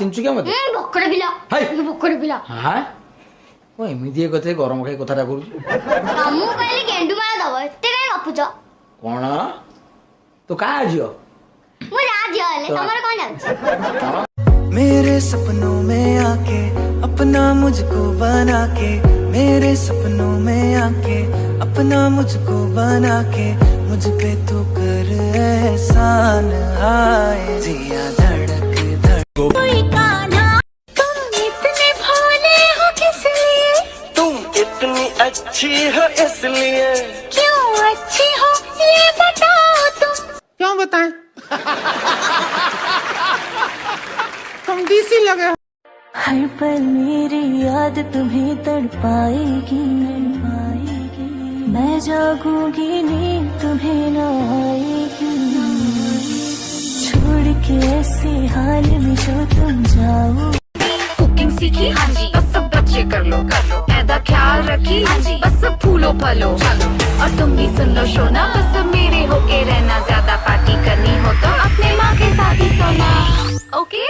ଚିଞ୍ଚୁକିଆ ମତେ ବକଡ ପିଲା ବକଡ ପିଲା ହାଁ ଓ ଏମିତି କଥା ଗରମ ଖାଇ କଥାଟା କରୁଛୁ ତମକୁ କହିଲି ଗେଣ୍ଡୁ ମାଳ ଦବ ଏତେ କାଇଁ ଗପୁଛ କଣ ତୁ କାହା ଝିଅ ମୁଁ ଯା ଝିଅ ହେଲେ ତମର କଣ ଯାଉଛି मेरे सपनों में आके अपना मुझको बना के मेरे सपनों में आके अपना मुझको बना के मुझ पे तू कर एहसान आए जिया धड़क धड़क कोई कान्हा तुम इतने भोले हो किस लिए तुम इतनी अच्छी हो इसलिए क्यों अच्छी हो ये बताओ तुम क्यों बताएं तुम डीसी लगे हो। हर पल मेरी याद तुम्हें तड़पाएगी मैं जागूंगी नींद तुम्हें न आएगी छोड़ के ऐसे हाल में जो तुम जाओ कुकिंग सीखी हाँ जी बस सब बच्चे कर लो ऐदा ख्याल रखी हाँ जी बस सब फूलो फलो चलो और तुम भी सुन लो शोना बस सब मेरे होके रहना ज्यादा पार्टी करनी हो तो अपने माँ के साथ ही सोना ओके